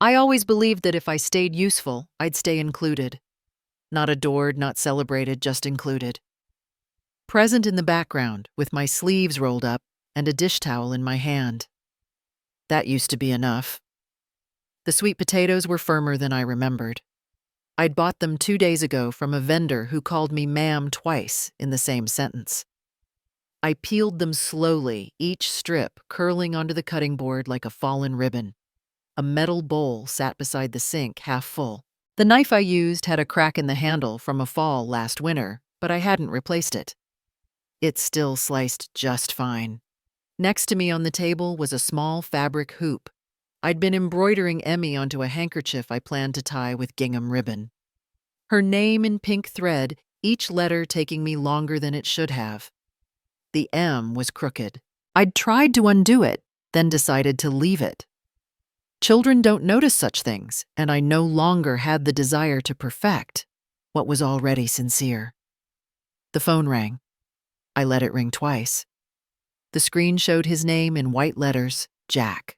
I always believed that if I stayed useful, I'd stay included. Not adored, not celebrated, just included. Present in the background, with my sleeves rolled up and a dish towel in my hand. That used to be enough. The sweet potatoes were firmer than I remembered. I'd bought them 2 days ago from a vendor who called me ma'am twice in the same sentence. I peeled them slowly, each strip curling onto the cutting board like a fallen ribbon. A metal bowl sat beside the sink, half full. The knife I used had a crack in the handle from a fall last winter, but I hadn't replaced it. It still sliced just fine. Next to me on the table was a small fabric hoop. I'd been embroidering Emmy onto a handkerchief I planned to tie with gingham ribbon. Her name in pink thread, each letter taking me longer than it should have. The M was crooked. I'd tried to undo it, then decided to leave it. Children don't notice such things, and I no longer had the desire to perfect what was already sincere. The phone rang. I let it ring twice. The screen showed his name in white letters, Jack.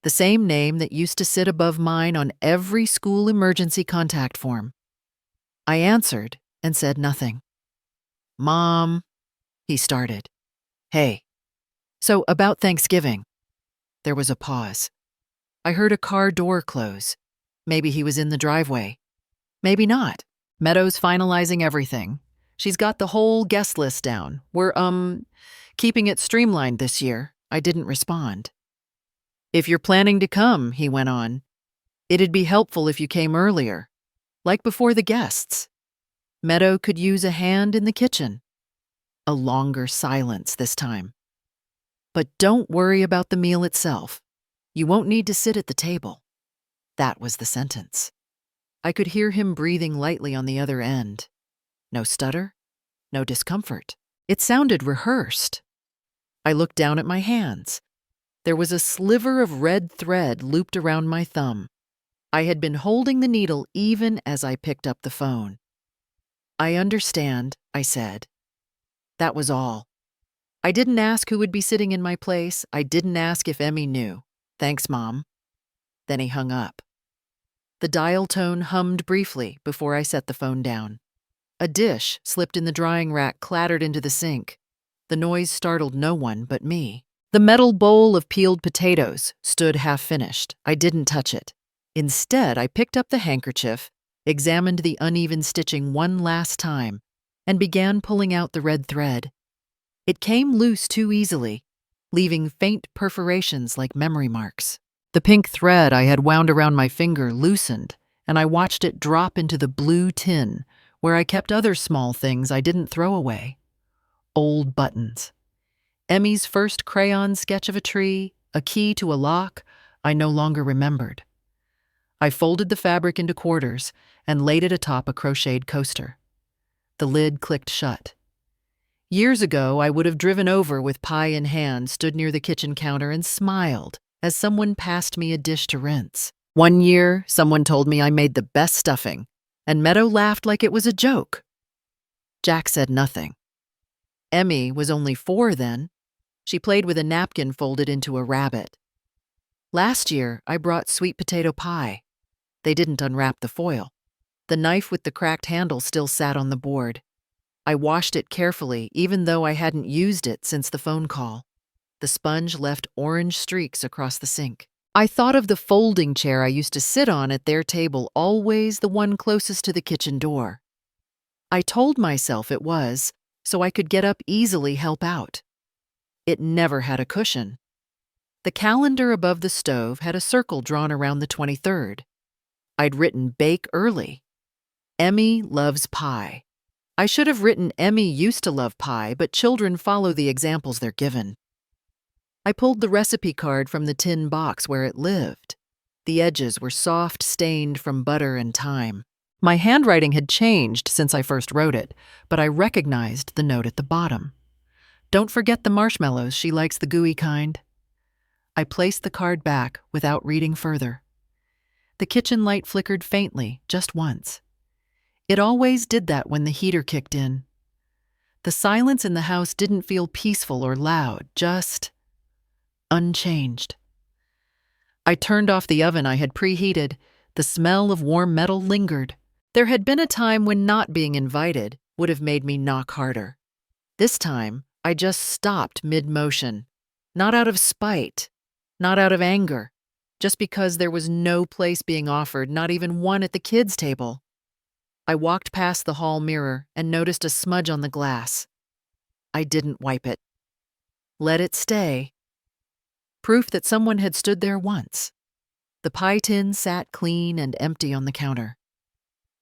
The same name that used to sit above mine on every school emergency contact form. I answered and said nothing. "Mom," he started. "Hey. So about Thanksgiving." There was a pause. I heard a car door close. Maybe he was in the driveway. Maybe not. Meadow's finalizing everything. She's got the whole guest list down. We're, keeping it streamlined this year. I didn't respond. "If you're planning to come," he went on, "it'd be helpful if you came earlier, like before the guests. Meadow could use a hand in the kitchen." A longer silence this time. "But don't worry about the meal itself. You won't need to sit at the table." That was the sentence. I could hear him breathing lightly on the other end. No stutter, no discomfort. It sounded rehearsed. I looked down at my hands. There was a sliver of red thread looped around my thumb. I had been holding the needle even as I picked up the phone. "I understand," I said. That was all. I didn't ask who would be sitting in my place. I didn't ask if Emmy knew. "Thanks, Mom." Then he hung up. The dial tone hummed briefly before I set the phone down. A dish slipped in the drying rack clattered into the sink. The noise startled no one but me. The metal bowl of peeled potatoes stood half-finished. I didn't touch it. Instead, I picked up the handkerchief, examined the uneven stitching one last time, and began pulling out the red thread. It came loose too easily, leaving faint perforations like memory marks. The pink thread I had wound around my finger loosened, and I watched it drop into the blue tin, where I kept other small things I didn't throw away. Old buttons. Emmy's first crayon sketch of a tree, a key to a lock, I no longer remembered. I folded the fabric into quarters and laid it atop a crocheted coaster. The lid clicked shut. Years ago, I would have driven over with pie in hand, stood near the kitchen counter, and smiled as someone passed me a dish to rinse. One year, someone told me I made the best stuffing, and Meadow laughed like it was a joke. Jack said nothing. Emmy was only 4 then. She played with a napkin folded into a rabbit. Last year, I brought sweet potato pie. They didn't unwrap the foil. The knife with the cracked handle still sat on the board. I washed it carefully, even though I hadn't used it since the phone call. The sponge left orange streaks across the sink. I thought of the folding chair I used to sit on at their table, always the one closest to the kitchen door. I told myself it was, so I could get up easily, help out. It never had a cushion. The calendar above the stove had a circle drawn around the 23rd. I'd written bake early. Emmy loves pie. I should have written Emmy used to love pie, but children follow the examples they're given. I pulled the recipe card from the tin box where it lived. The edges were soft, stained from butter and thyme. My handwriting had changed since I first wrote it, but I recognized the note at the bottom. "Don't forget the marshmallows, she likes the gooey kind." I placed the card back without reading further. The kitchen light flickered faintly, just once. It always did that when the heater kicked in. The silence in the house didn't feel peaceful or loud, just unchanged. I turned off the oven I had preheated. The smell of warm metal lingered. There had been a time when not being invited would have made me knock harder. This time, I just stopped mid-motion. Not out of spite, not out of anger, just because there was no place being offered, not even one at the kids' table. I walked past the hall mirror and noticed a smudge on the glass. I didn't wipe it. Let it stay. Proof that someone had stood there once. The pie tin sat clean and empty on the counter.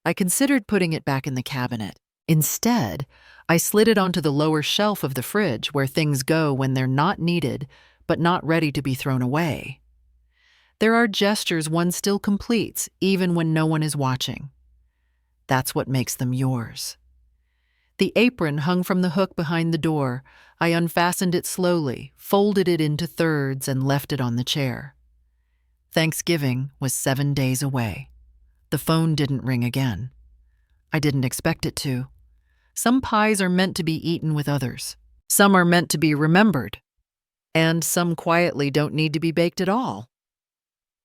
I considered putting it back in the cabinet. Instead, I slid it onto the lower shelf of the fridge where things go when they're not needed, but not ready to be thrown away. There are gestures one still completes, even when no one is watching. That's what makes them yours. The apron hung from the hook behind the door. I unfastened it slowly, folded it into thirds, and left it on the chair. Thanksgiving was 7 days away. The phone didn't ring again. I didn't expect it to. Some pies are meant to be eaten with others. Some are meant to be remembered. And some quietly don't need to be baked at all.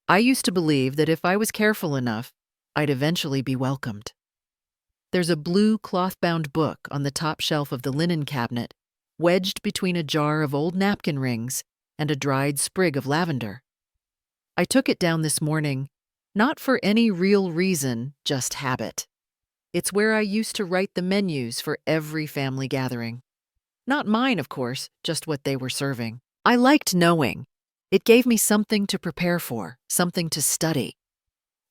I used to believe that if I was careful enough, I'd eventually be welcomed. There's a blue cloth-bound book on the top shelf of the linen cabinet, wedged between a jar of old napkin rings and a dried sprig of lavender. I took it down this morning, not for any real reason, just habit. It's where I used to write the menus for every family gathering. Not mine, of course, just what they were serving. I liked knowing. It gave me something to prepare for, something to study.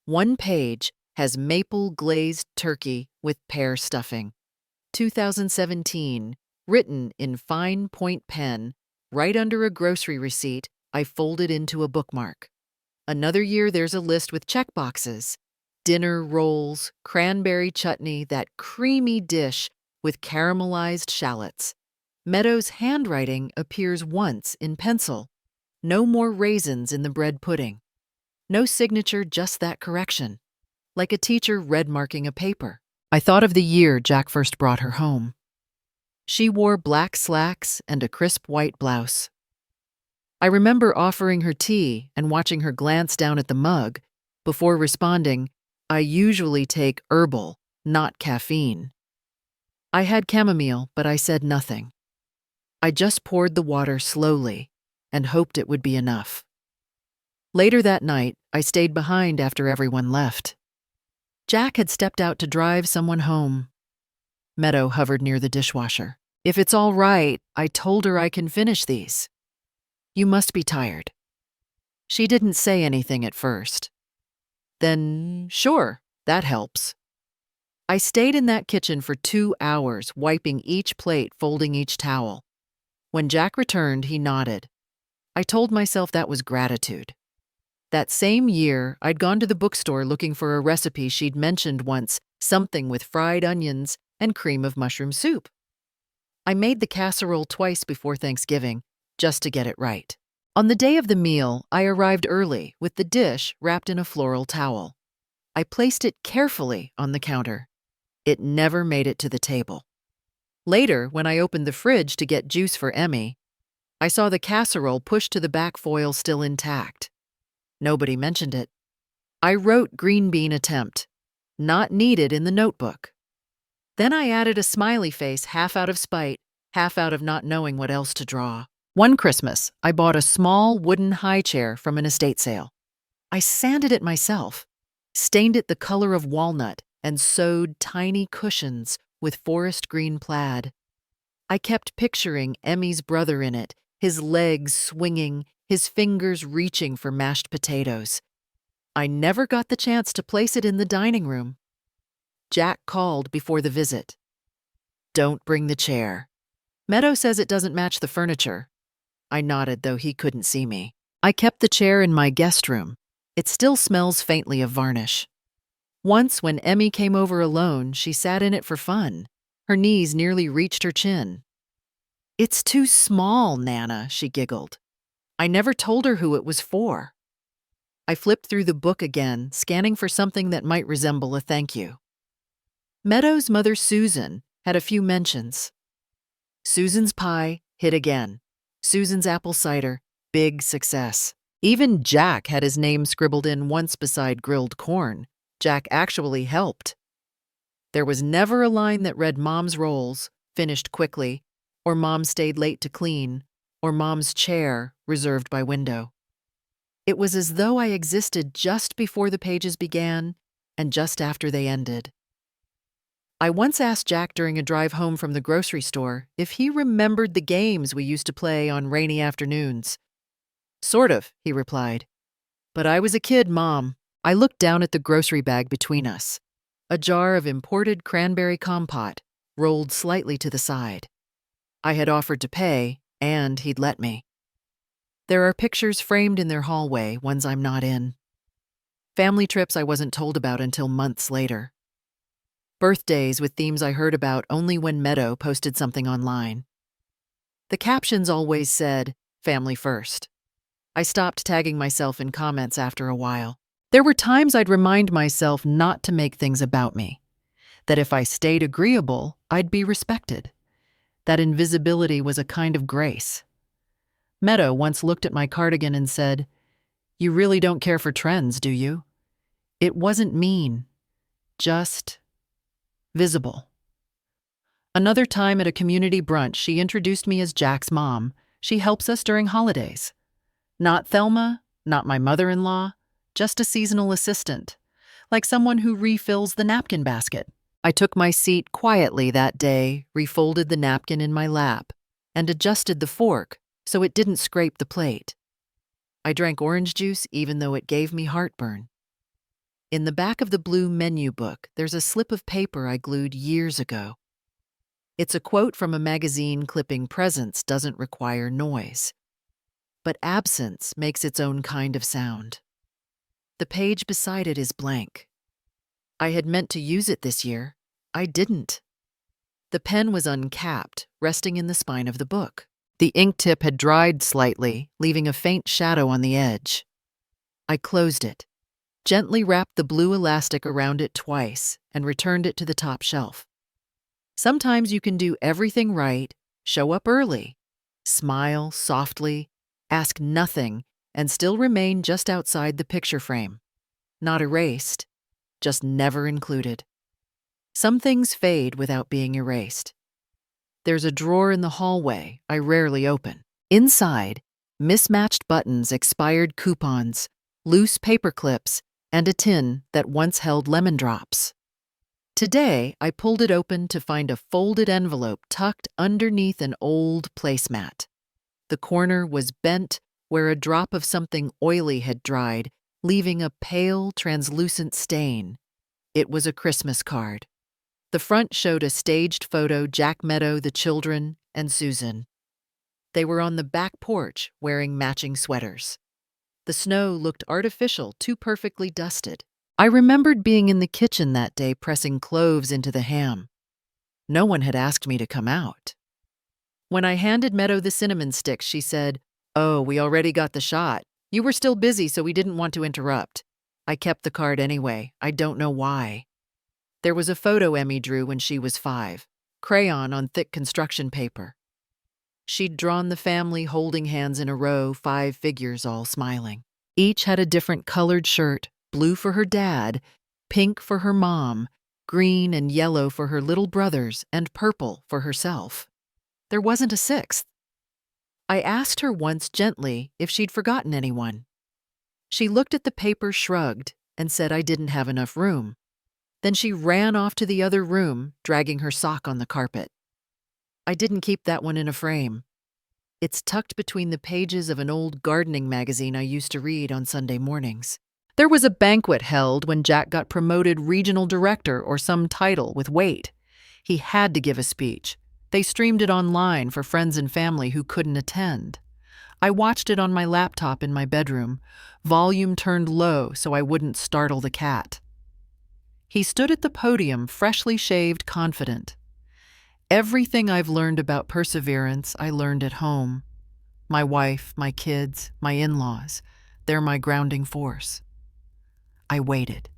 One page has maple glazed turkey with pear stuffing. 2017, written in fine point pen, right under a grocery receipt I folded into a bookmark. Another year there's a list with check boxes. Dinner rolls, cranberry chutney, that creamy dish with caramelized shallots. Meadow's handwriting appears once in pencil. No more raisins in the bread pudding. No signature, just that correction. Like a teacher red marking a paper. I thought of the year Jack first brought her home. She wore black slacks and a crisp white blouse. I remember offering her tea and watching her glance down at the mug before responding, I usually take herbal, not caffeine. I had chamomile, but I said nothing. I just poured the water slowly and hoped it would be enough. Later that night, I stayed behind after everyone left. Jack had stepped out to drive someone home. Meadow hovered near the dishwasher. If it's all right, I told her I can finish these. You must be tired. She didn't say anything at first. Then, sure, that helps. I stayed in that kitchen for 2 hours, wiping each plate, folding each towel. When Jack returned, he nodded. I told myself that was gratitude. That same year, I'd gone to the bookstore looking for a recipe she'd mentioned once, something with fried onions and cream of mushroom soup. I made the casserole twice before Thanksgiving, just to get it right. On the day of the meal, I arrived early with the dish wrapped in a floral towel. I placed it carefully on the counter. It never made it to the table. Later, when I opened the fridge to get juice for Emmy, I saw the casserole pushed to the back foil still intact. Nobody mentioned it. I wrote green bean attempt, not needed in the notebook. Then I added a smiley face, half out of spite, half out of not knowing what else to draw. One Christmas, I bought a small wooden high chair from an estate sale. I sanded it myself, stained it the color of walnut, and sewed tiny cushions with forest green plaid. I kept picturing Emmy's brother in it, his legs swinging, his fingers reaching for mashed potatoes. I never got the chance to place it in the dining room. Jack called before the visit. Don't bring the chair. Meadow says it doesn't match the furniture. I nodded, though he couldn't see me. I kept the chair in my guest room. It still smells faintly of varnish. Once, when Emmy came over alone, she sat in it for fun. Her knees nearly reached her chin. It's too small, Nana, she giggled. I never told her who it was for. I flipped through the book again, scanning for something that might resemble a thank you. Meadow's mother, Susan, had a few mentions. Susan's pie, hit again. Susan's apple cider, big success. Even Jack had his name scribbled in once beside grilled corn. Jack actually helped. There was never a line that read Mom's rolls, finished quickly, or Mom stayed late to clean, or Mom's chair, reserved by window. It was as though I existed just before the pages began and just after they ended. I once asked Jack during a drive home from the grocery store if he remembered the games we used to play on rainy afternoons. "Sort of," he replied. "But I was a kid, Mom." I looked down at the grocery bag between us. A jar of imported cranberry compote rolled slightly to the side. I had offered to pay, and he'd let me. There are pictures framed in their hallway, ones I'm not in. Family trips I wasn't told about until months later. Birthdays with themes I heard about only when Meadow posted something online. The captions always said, "Family first." I stopped tagging myself in comments after a while. There were times I'd remind myself not to make things about me, that if I stayed agreeable, I'd be respected. That invisibility was a kind of grace. Meadow once looked at my cardigan and said, "You really don't care for trends, do you?" It wasn't mean, just visible. Another time at a community brunch, she introduced me as Jack's mom. She helps us during holidays. Not Thelma, not my mother-in-law, just a seasonal assistant, like someone who refills the napkin basket. I took my seat quietly that day, refolded the napkin in my lap, and adjusted the fork so it didn't scrape the plate. I drank orange juice even though it gave me heartburn. In the back of the blue menu book, there's a slip of paper I glued years ago. It's a quote from a magazine clipping presence doesn't require noise. But absence makes its own kind of sound. The page beside it is blank. I had meant to use it this year. I didn't. The pen was uncapped, resting in the spine of the book. The ink tip had dried slightly, leaving a faint shadow on the edge. I closed it, gently wrapped the blue elastic around it twice, and returned it to the top shelf. Sometimes you can do everything right, show up early, smile softly, ask nothing, and still remain just outside the picture frame. Not erased, just never included. Some things fade without being erased. There's a drawer in the hallway I rarely open. Inside, mismatched buttons, expired coupons, loose paper clips, and a tin that once held lemon drops. Today, I pulled it open to find a folded envelope tucked underneath an old placemat. The corner was bent where a drop of something oily had dried, leaving a pale, translucent stain. It was a Christmas card. The front showed a staged photo, Jack Meadow, the children, and Susan. They were on the back porch wearing matching sweaters. The snow looked artificial, too perfectly dusted. I remembered being in the kitchen that day pressing cloves into the ham. No one had asked me to come out. When I handed Meadow the cinnamon sticks, she said, "Oh, we already got the shot. You were still busy, so we didn't want to interrupt." I kept the card anyway. I don't know why. There was a photo Emmy drew when she was 5, crayon on thick construction paper. She'd drawn the family holding hands in a row, 5 figures all smiling. Each had a different colored shirt, blue for her dad, pink for her mom, green and yellow for her little brothers, and purple for herself. There wasn't a 6th. I asked her once gently if she'd forgotten anyone. She looked at the paper, shrugged, and said I didn't have enough room. Then she ran off to the other room, dragging her sock on the carpet. I didn't keep that one in a frame. It's tucked between the pages of an old gardening magazine I used to read on Sunday mornings. There was a banquet held when Jack got promoted regional director or some title with weight. He had to give a speech. They streamed it online for friends and family who couldn't attend. I watched it on my laptop in my bedroom, volume turned low so I wouldn't startle the cat. He stood at the podium, freshly shaved, confident. Everything I've learned about perseverance, I learned at home. My wife, my kids, my in-laws, they're my grounding force. I waited.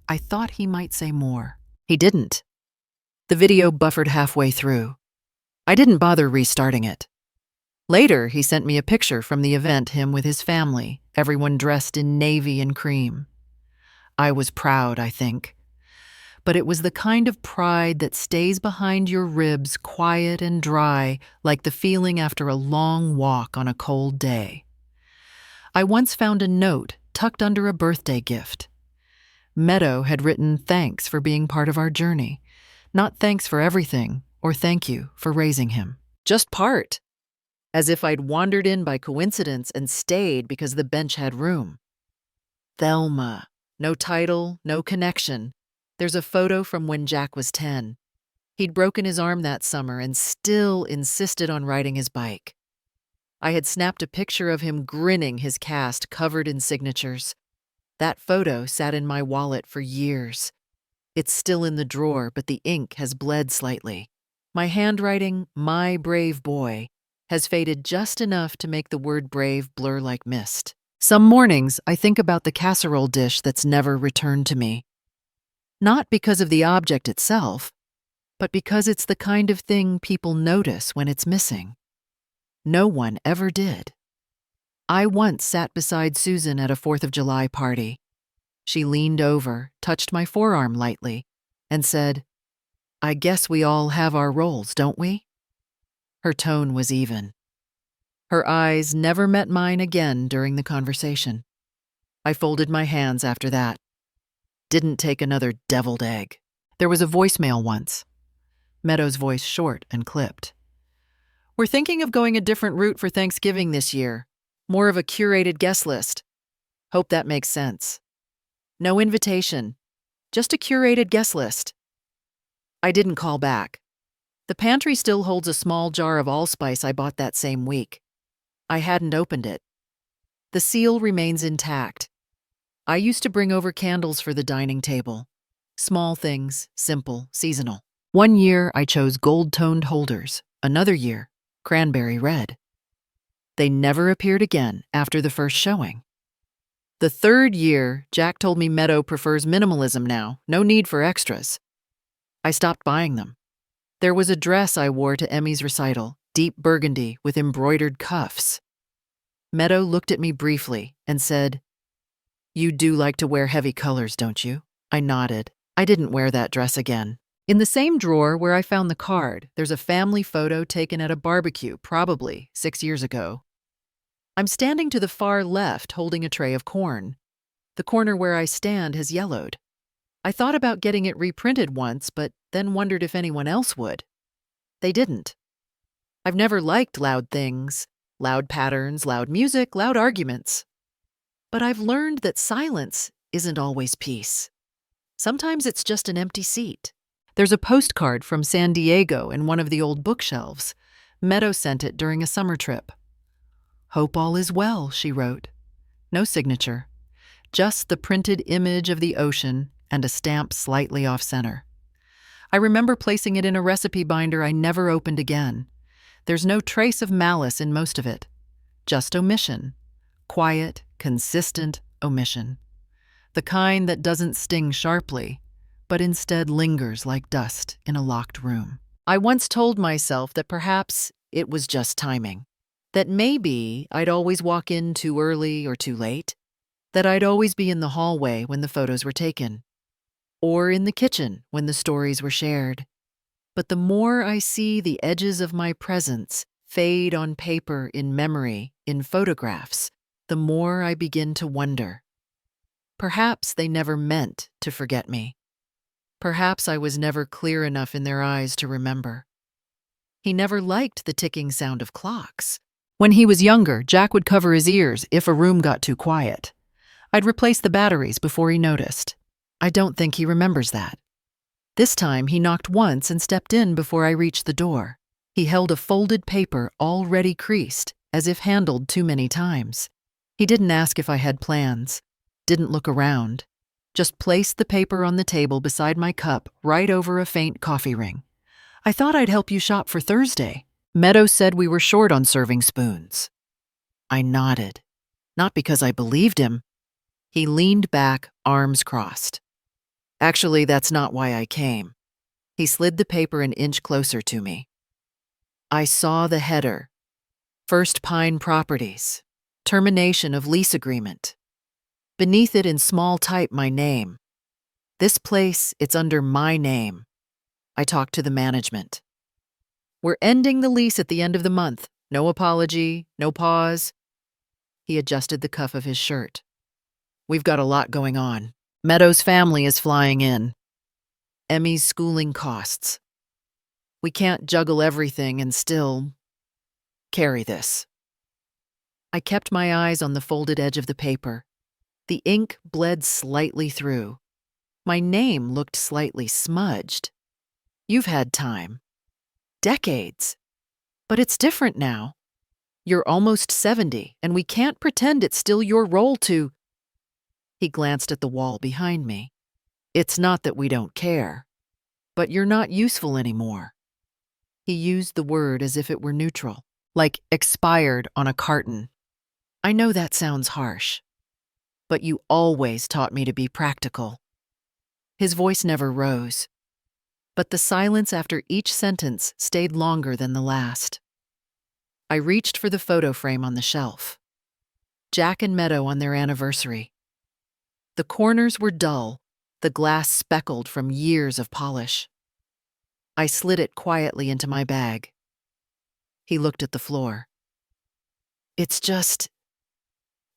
I thought he might say more. He didn't. The video buffered halfway through. I didn't bother restarting it. Later, he sent me a picture from the event, him with his family, everyone dressed in navy and cream. I was proud, I think. But it was the kind of pride that stays behind your ribs, quiet and dry, like the feeling after a long walk on a cold day. I once found a note tucked under a birthday gift. Meadow had written thanks for being part of our journey, not thanks for everything or thank you for raising him. Just part. As if I'd wandered in by coincidence and stayed because the bench had room. Thelma. No title, no connection. There's a photo from when Jack was 10. He'd broken his arm that summer and still insisted on riding his bike. I had snapped a picture of him grinning, his cast covered in signatures. That photo sat in my wallet for years. It's still in the drawer, but the ink has bled slightly. My handwriting, "My brave boy," has faded just enough to make the word brave blur like mist. Some mornings, I think about the casserole dish that's never returned to me. Not because of the object itself, but because it's the kind of thing people notice when it's missing. No one ever did. I once sat beside Susan at a 4th of July party. She leaned over, touched my forearm lightly, and said, "I guess we all have our roles, don't we?" Her tone was even. Her eyes never met mine again during the conversation. I folded my hands after that. Didn't take another deviled egg. There was a voicemail once. Meadow's voice short and clipped. "We're thinking of going a different route for Thanksgiving this year. More of a curated guest list. Hope that makes sense. No invitation. Just a curated guest list." I didn't call back. The pantry still holds a small jar of allspice I bought that same week. I hadn't opened it. The seal remains intact. I used to bring over candles for the dining table. Small things, simple, seasonal. One year I chose gold-toned holders. Another year, cranberry red. They never appeared again after the first showing. The third year, Jack told me Meadow prefers minimalism now, no need for extras. I stopped buying them. There was a dress I wore to Emmy's recital, deep burgundy with embroidered cuffs. Meadow looked at me briefly and said, "You do like to wear heavy colors, don't you?" I nodded. I didn't wear that dress again. In the same drawer where I found the card, there's a family photo taken at a barbecue, probably 6 years ago. I'm standing to the far left holding a tray of corn. The corner where I stand has yellowed. I thought about getting it reprinted once, but then wondered if anyone else would. They didn't. I've never liked loud things, loud patterns, loud music, loud arguments. But I've learned that silence isn't always peace. Sometimes it's just an empty seat. There's a postcard from San Diego in one of the old bookshelves. Meadow sent it during a summer trip. "Hope all is well," she wrote. No signature, just the printed image of the ocean and a stamp slightly off-center. I remember placing it in a recipe binder I never opened again. There's no trace of malice in most of it, just omission. Quiet, consistent omission. The kind that doesn't sting sharply, but instead lingers like dust in a locked room. I once told myself that perhaps it was just timing. That maybe I'd always walk in too early or too late. That I'd always be in the hallway when the photos were taken. Or in the kitchen when the stories were shared. But the more I see the edges of my presence fade on paper, in memory, in photographs, the more I begin to wonder. Perhaps they never meant to forget me. Perhaps I was never clear enough in their eyes to remember. He never liked the ticking sound of clocks. When he was younger, Jack would cover his ears if a room got too quiet. I'd replace the batteries before he noticed. I don't think he remembers that. This time, he knocked once and stepped in before I reached the door. He held a folded paper already creased, as if handled too many times. He didn't ask if I had plans, didn't look around, just placed the paper on the table beside my cup, right over a faint coffee ring. "I thought I'd help you shop for Thursday. Meadow said we were short on serving spoons." I nodded, not because I believed him. He leaned back, arms crossed. "Actually, that's not why I came." He slid the paper an inch closer to me. I saw the header. First Pine Properties. Termination of lease agreement. Beneath it in small type, my name. This place, it's under my name. I talked to the management. We're ending the lease at the end of the month. No apology, no pause. He adjusted the cuff of his shirt. We've got a lot going on. Meadows' family is flying in. Emmy's schooling costs. We can't juggle everything and still carry this. I kept my eyes on the folded edge of the paper. The ink bled slightly through. My name looked slightly smudged. You've had time. Decades. But it's different now. You're almost 70, and we can't pretend it's still your role to... He glanced at the wall behind me. It's not that we don't care, but you're not useful anymore. He used the word as if it were neutral, like expired on a carton. I know that sounds harsh, but you always taught me to be practical. His voice never rose, but the silence after each sentence stayed longer than the last. I reached for the photo frame on the shelf. Jack and Meadow on their anniversary. The corners were dull, the glass speckled from years of polish. I slid it quietly into my bag. He looked at the floor. It's just...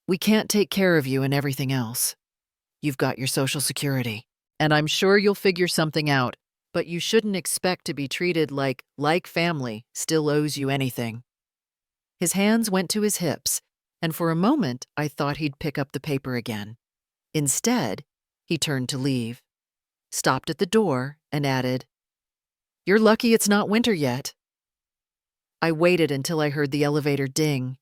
We can't take care of you and everything else. You've got your Social Security, and I'm sure you'll figure something out, but you shouldn't expect to be treated like family still owes you anything. His hands went to his hips, and for a moment I thought he'd pick up the paper again. Instead, he turned to leave, stopped at the door, and added, You're lucky it's not winter yet. I waited until I heard the elevator ding.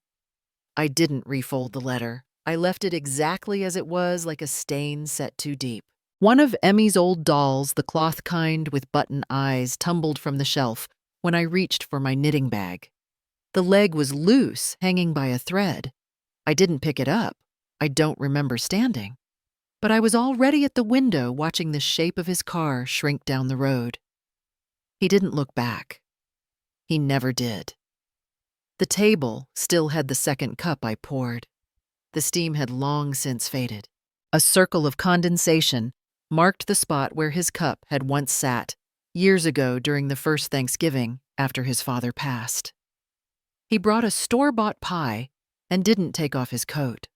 I didn't refold the letter. I left it exactly as it was, like a stain set too deep. One of Emmy's old dolls, the cloth kind with button eyes, tumbled from the shelf when I reached for my knitting bag. The leg was loose, hanging by a thread. I didn't pick it up. I don't remember standing. But I was already at the window watching the shape of his car shrink down the road. He didn't look back. He never did. The table still had the second cup I poured. The steam had long since faded. A circle of condensation marked the spot where his cup had once sat, years ago during the first Thanksgiving after his father passed. He brought a store-bought pie and didn't take off his coat.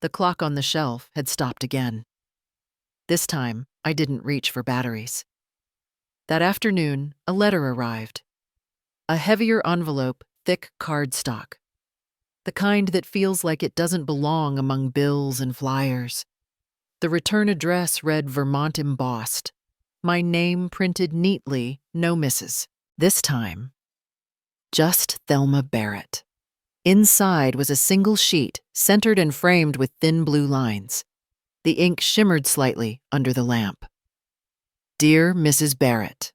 The clock on the shelf had stopped again. This time, I didn't reach for batteries. That afternoon, a letter arrived. A heavier envelope, thick cardstock. The kind that feels like it doesn't belong among bills and flyers. The return address read Vermont embossed. My name printed neatly, no misses. This time, just Thelma Barrett. Inside was a single sheet, centered and framed with thin blue lines. The ink shimmered slightly under the lamp. Dear Mrs. Barrett,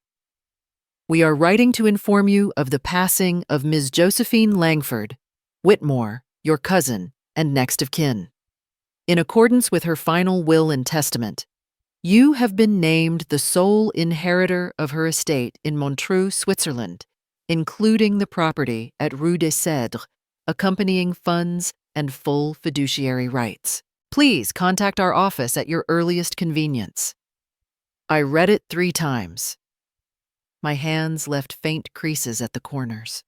we are writing to inform you of the passing of Ms. Josephine Langford Whitmore, your cousin and next of kin. In accordance with her final will and testament, you have been named the sole inheritor of her estate in Montreux, Switzerland, including the property at Rue des Cèdres, accompanying funds and full fiduciary rights. Please contact our office at your earliest convenience. I read it 3 times. My hands left faint creases at the corners.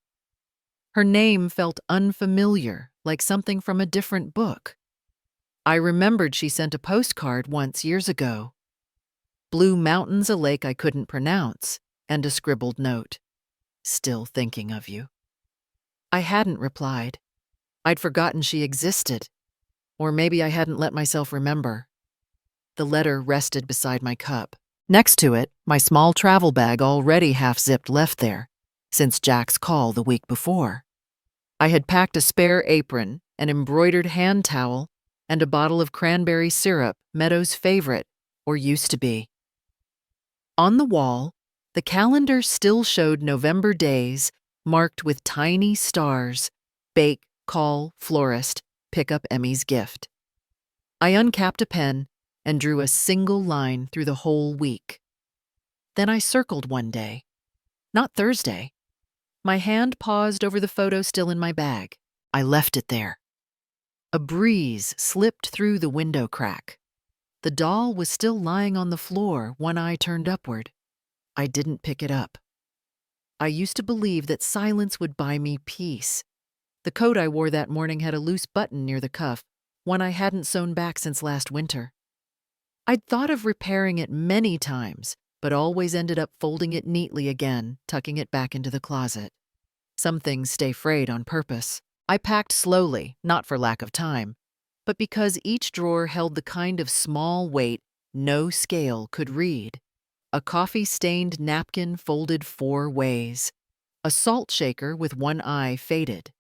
Her name felt unfamiliar, like something from a different book. I remembered she sent a postcard once years ago. Blue mountains, a lake I couldn't pronounce, and a scribbled note. Still thinking of you. I hadn't replied. I'd forgotten she existed. Or maybe I hadn't let myself remember. The letter rested beside my cup. Next to it, my small travel bag already half-zipped left there, since Jack's call the week before. I had packed a spare apron, an embroidered hand towel, and a bottle of cranberry syrup, Meadows' favorite, or used to be. On the wall, the calendar still showed November days marked with tiny stars: bake, call, florist, pick up Emmy's gift. I uncapped a pen and drew a single line through the whole week. Then I circled one day, not Thursday, My hand paused over the photo still in my bag. I left it there. A breeze slipped through the window crack. The doll was still lying on the floor, one eye turned upward. I didn't pick it up. I used to believe that silence would buy me peace. The coat I wore that morning had a loose button near the cuff, one I hadn't sewn back since last winter. I'd thought of repairing it many times, but always ended up folding it neatly again, tucking it back into the closet. Some things stay frayed on purpose. I packed slowly, not for lack of time, but because each drawer held the kind of small weight no scale could read. A coffee-stained napkin folded 4 ways. A salt shaker with one eye faded.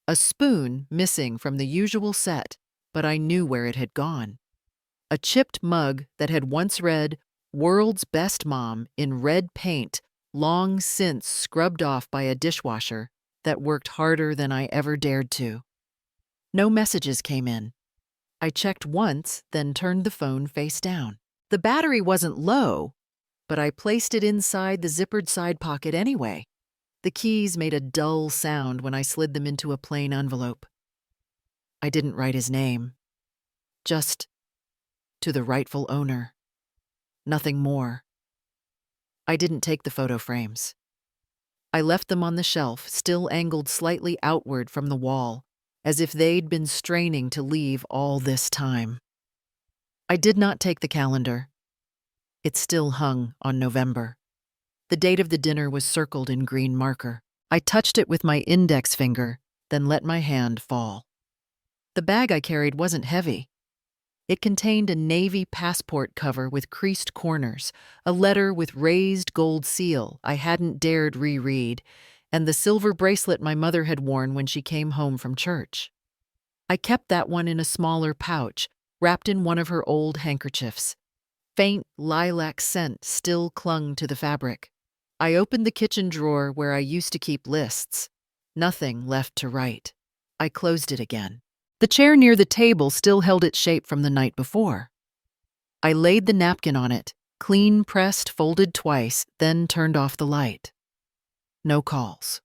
A spoon missing from the usual set, but I knew where it had gone. A chipped mug that had once read, "World's Best Mom" in red paint, long since scrubbed off by a dishwasher that worked harder than I ever dared to. No messages came in. I checked once, then turned the phone face down. The battery wasn't low, but I placed it inside the zippered side pocket anyway. The keys made a dull sound when I slid them into a plain envelope. I didn't write his name. Just, "To the rightful owner." Nothing more. I didn't take the photo frames. I left them on the shelf, still angled slightly outward from the wall, as if they'd been straining to leave all this time. I did not take the calendar. It still hung on November. The date of the dinner was circled in green marker. I touched it with my index finger, then let my hand fall. The bag I carried wasn't heavy. It contained a navy passport cover with creased corners, a letter with raised gold seal I hadn't dared reread, and the silver bracelet my mother had worn when she came home from church. I kept that one in a smaller pouch, wrapped in one of her old handkerchiefs. Faint lilac scent still clung to the fabric. I opened the kitchen drawer where I used to keep lists. Nothing left to write. I closed it again. The chair near the table still held its shape from the night before. I laid the napkin on it, clean pressed, folded twice, then turned off the light. No calls.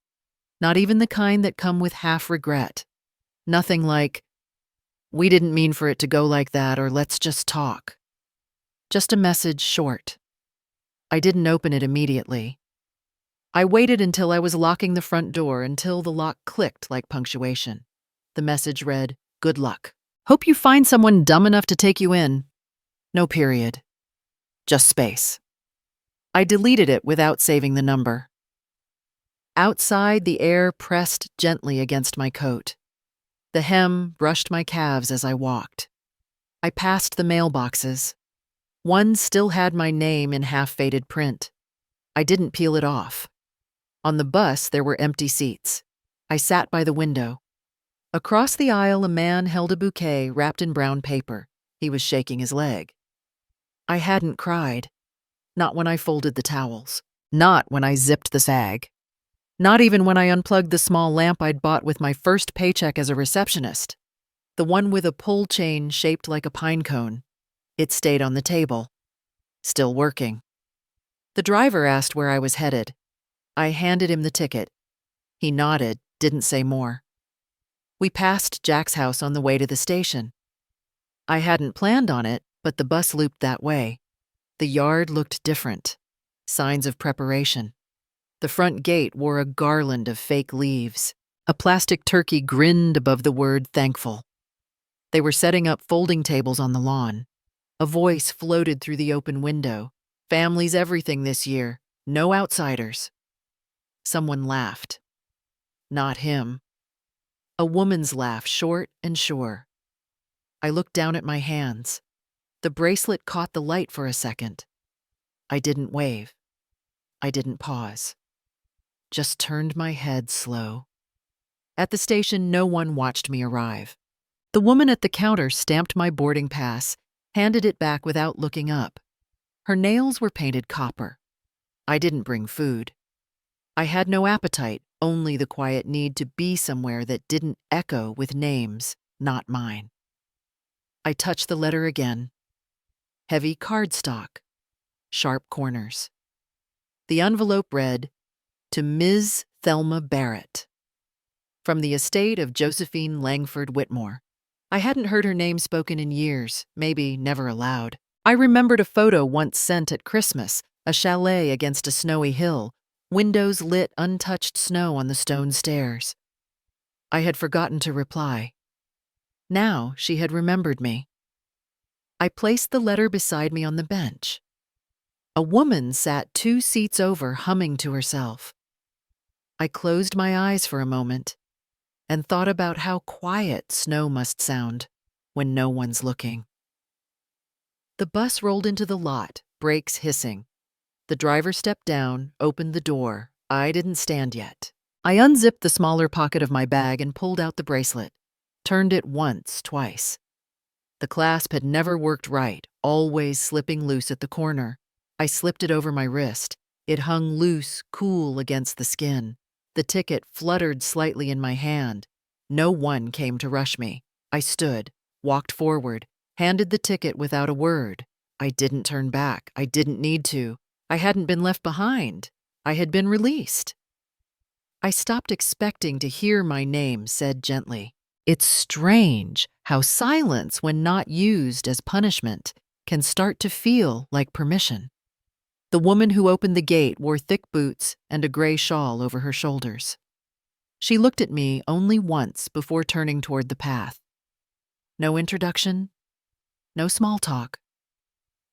Not even the kind that come with half regret. Nothing like, "We didn't mean for it to go like that," or "Let's just talk." Just a message short. I didn't open it immediately. I waited until I was locking the front door until the lock clicked like punctuation. The message read, "Good luck. Hope you find someone dumb enough to take you in." No period. Just space. I deleted it without saving the number. Outside, the air pressed gently against my coat. The hem brushed my calves as I walked. I passed the mailboxes. One still had my name in half-faded print. I didn't peel it off. On the bus, there were empty seats. I sat by the window. Across the aisle, a man held a bouquet wrapped in brown paper. He was shaking his leg. I hadn't cried. Not when I folded the towels. Not when I zipped the sag. Not even when I unplugged the small lamp I'd bought with my first paycheck as a receptionist. The one with a pull chain shaped like a pine cone. It stayed on the table. Still working. The driver asked where I was headed. I handed him the ticket. He nodded, didn't say more. We passed Jack's house on the way to the station. I hadn't planned on it, but the bus looped that way. The yard looked different. Signs of preparation. The front gate wore a garland of fake leaves. A plastic turkey grinned above the word "thankful." They were setting up folding tables on the lawn. A voice floated through the open window. "Family's everything this year. No outsiders." Someone laughed. Not him. A woman's laugh, short and sure. I looked down at my hands. The bracelet caught the light for a second. I didn't wave. I didn't pause. Just turned my head slow. At the station, no one watched me arrive. The woman at the counter stamped my boarding pass, handed it back without looking up. Her nails were painted copper. I didn't bring food. I had no appetite, only the quiet need to be somewhere that didn't echo with names, not mine. I touched the letter again. Heavy cardstock. Sharp corners. The envelope read, "To Ms. Thelma Barrett. From the estate of Josephine Langford Whitmore. I hadn't heard her name spoken in years, maybe never aloud. I remembered a photo once sent at Christmas, a chalet against a snowy hill, windows lit untouched snow on the stone stairs. I had forgotten to reply. Now she had remembered me. I placed the letter beside me on the bench. A woman sat 2 seats over, humming to herself. I closed my eyes for a moment and thought about how quiet snow must sound when no one's looking. The bus rolled into the lot, brakes hissing. The driver stepped down, opened the door. I didn't stand yet. I unzipped the smaller pocket of my bag and pulled out the bracelet, turned it once, twice. The clasp had never worked right, always slipping loose at the corner. I slipped it over my wrist. It hung loose, cool against the skin. The ticket fluttered slightly in my hand. No one came to rush me. I stood, walked forward, handed the ticket without a word. I didn't turn back. I didn't need to. I hadn't been left behind. I had been released. I stopped expecting to hear my name said gently. It's strange how silence, when not used as punishment, can start to feel like permission. The woman who opened the gate wore thick boots and a gray shawl over her shoulders. She looked at me only once before turning toward the path. No introduction, no small talk,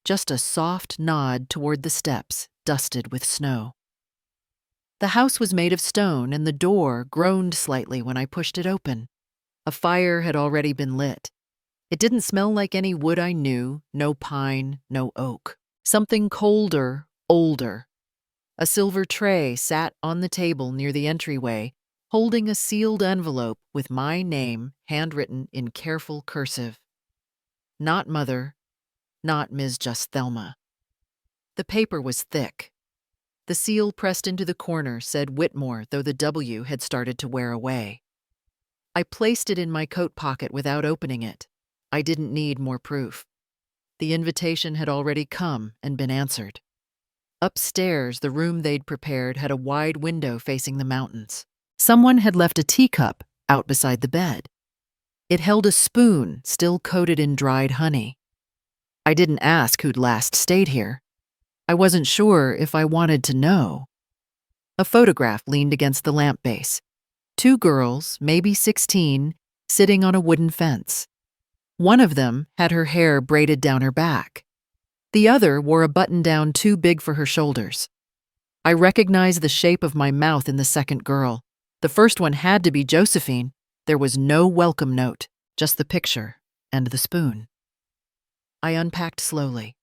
just a soft nod toward the steps dusted with snow. The house was made of stone and the door groaned slightly when I pushed it open. A fire had already been lit. It didn't smell like any wood I knew, no pine, no oak. Something colder, older. A silver tray sat on the table near the entryway, holding a sealed envelope with my name handwritten in careful cursive. Not Mother, not Ms. Just Thelma. The paper was thick. The seal pressed into the corner said Whitmore, though the W had started to wear away. I placed it in my coat pocket without opening it. I didn't need more proof. The invitation had already come and been answered. Upstairs, the room they'd prepared had a wide window facing the mountains. Someone had left a teacup out beside the bed. It held a spoon still coated in dried honey. I didn't ask who'd last stayed here. I wasn't sure if I wanted to know. A photograph leaned against the lamp base. 2 girls, maybe 16, sitting on a wooden fence. One of them had her hair braided down her back. The other wore a button-down too big for her shoulders. I recognized the shape of my mouth in the second girl. The first one had to be Josephine. There was no welcome note, just the picture and the spoon. I unpacked slowly.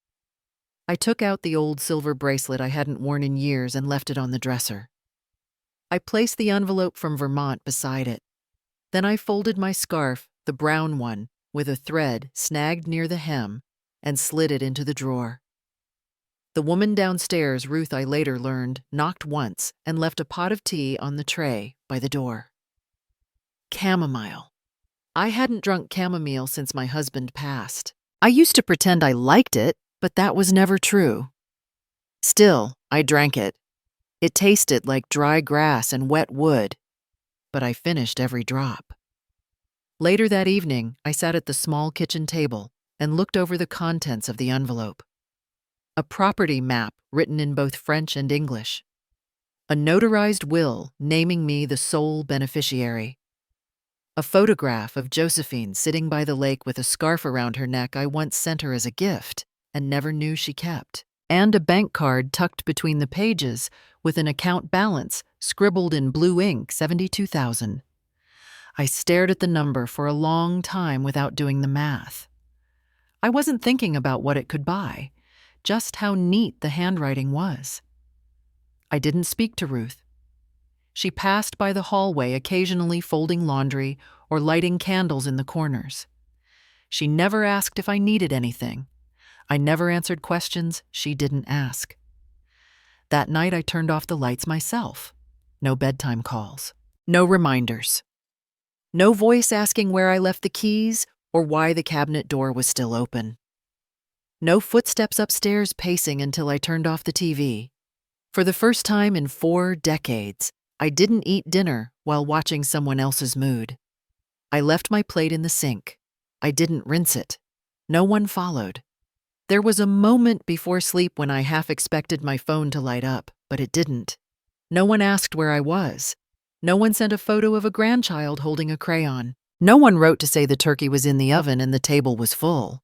I took out the old silver bracelet I hadn't worn in years and left it on the dresser. I placed the envelope from Vermont beside it. Then I folded my scarf, the brown one, with a thread snagged near the hem, and slid it into the drawer. The woman downstairs, Ruth, I later learned, knocked once and left a pot of tea on the tray by the door. Chamomile. I hadn't drunk chamomile since my husband passed. I used to pretend I liked it, but that was never true. Still, I drank it. It tasted like dry grass and wet wood, but I finished every drop. Later that evening, I sat at the small kitchen table and looked over the contents of the envelope. A property map written in both French and English. A notarized will naming me the sole beneficiary. A photograph of Josephine sitting by the lake with a scarf around her neck I once sent her as a gift and never knew she kept. And a bank card tucked between the pages with an account balance scribbled in blue ink, $72,000. I stared at the number for a long time without doing the math. I wasn't thinking about what it could buy, just how neat the handwriting was. I didn't speak to Ruth. She passed by the hallway, occasionally folding laundry or lighting candles in the corners. She never asked if I needed anything. I never answered questions she didn't ask. That night I turned off the lights myself. No bedtime calls. No reminders. No voice asking where I left the keys or why the cabinet door was still open. No footsteps upstairs pacing until I turned off the TV. For the first time in 4 decades, I didn't eat dinner while watching someone else's mood. I left my plate in the sink. I didn't rinse it. No one followed. There was a moment before sleep when I half expected my phone to light up, but it didn't. No one asked where I was. No one sent a photo of a grandchild holding a crayon. No one wrote to say the turkey was in the oven and the table was full.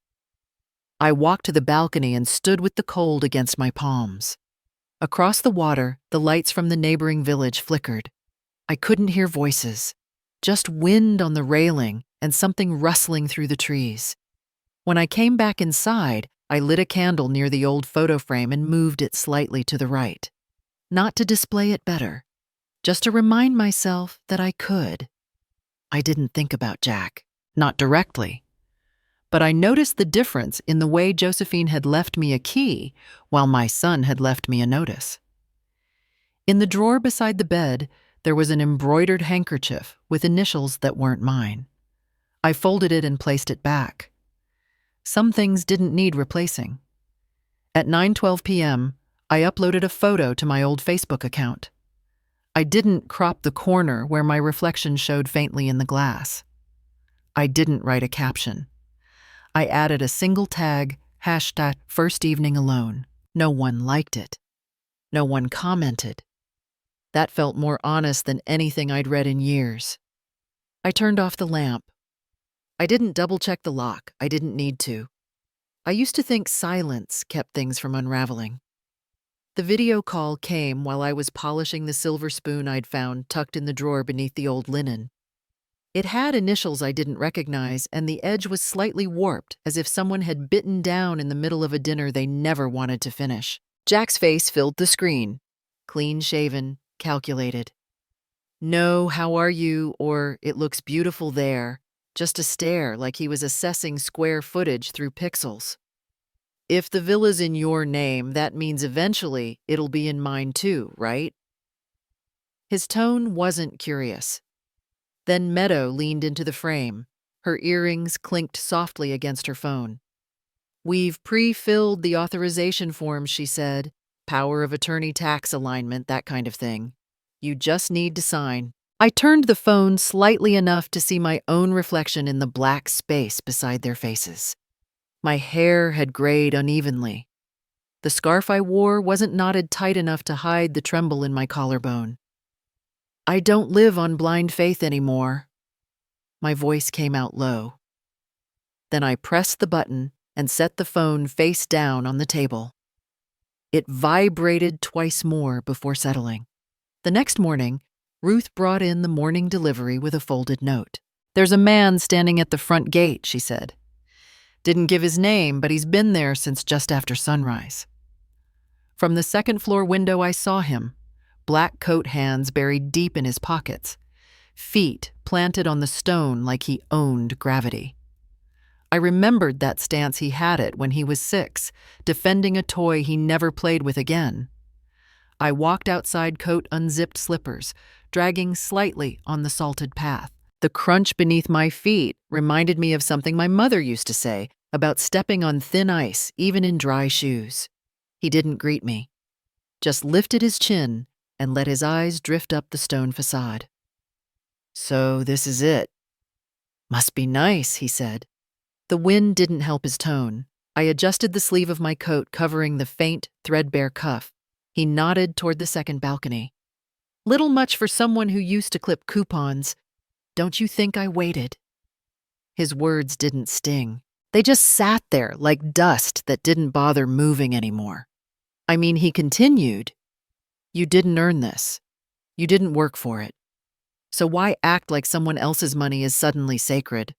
I walked to the balcony and stood with the cold against my palms. Across the water, the lights from the neighboring village flickered. I couldn't hear voices, just wind on the railing and something rustling through the trees. When I came back inside, I lit a candle near the old photo frame and moved it slightly to the right. Not to display it better, just to remind myself that I could. I didn't think about Jack, not directly. But I noticed the difference in the way Josephine had left me a key while my son had left me a notice. In the drawer beside the bed, there was an embroidered handkerchief with initials that weren't mine. I folded it and placed it back. Some things didn't need replacing. At 9:12 p.m., I uploaded a photo to my old Facebook account. I didn't crop the corner where my reflection showed faintly in the glass. I didn't write a caption. I added a single tag, #FirstEveningAlone. No one liked it. No one commented. That felt more honest than anything I'd read in years. I turned off the lamp. I didn't double-check the lock. I didn't need to. I used to think silence kept things from unraveling. The video call came while I was polishing the silver spoon I'd found tucked in the drawer beneath the old linen. It had initials I didn't recognize, and the edge was slightly warped, as if someone had bitten down in the middle of a dinner they never wanted to finish. Jack's face filled the screen. Clean-shaven, calculated. No, how are you, or it looks beautiful there. Just a stare, like he was assessing square footage through pixels. If the villa's in your name, that means eventually it'll be in mine too, right? His tone wasn't curious. Then Meadow leaned into the frame. Her earrings clinked softly against her phone. We've pre-filled the authorization forms, she said. Power of attorney, tax alignment, that kind of thing. You just need to sign. I turned the phone slightly enough to see my own reflection in the black space beside their faces. My hair had grayed unevenly. The scarf I wore wasn't knotted tight enough to hide the tremble in my collarbone. I don't live on blind faith anymore. My voice came out low. Then I pressed the button and set the phone face down on the table. It vibrated twice more before settling. The next morning, Ruth brought in the morning delivery with a folded note. There's a man standing at the front gate, she said. Didn't give his name, but he's been there since just after sunrise. From the second-floor window I saw him, black coat hands buried deep in his pockets, feet planted on the stone like he owned gravity. I remembered that stance he had it when he was 6, defending a toy he never played with again. I walked outside, coat unzipped, slippers, dragging slightly on the salted path. The crunch beneath my feet reminded me of something my mother used to say about stepping on thin ice, even in dry shoes. He didn't greet me, just lifted his chin and let his eyes drift up the stone facade. So this is it. Must be nice, he said. The wind didn't help his tone. I adjusted the sleeve of my coat, covering the faint, threadbare cuff. He nodded toward the second balcony. Little much for someone who used to clip coupons. Don't you think I waited? His words didn't sting. They just sat there like dust that didn't bother moving anymore. I mean, he continued. You didn't earn this. You didn't work for it. So why act like someone else's money is suddenly sacred?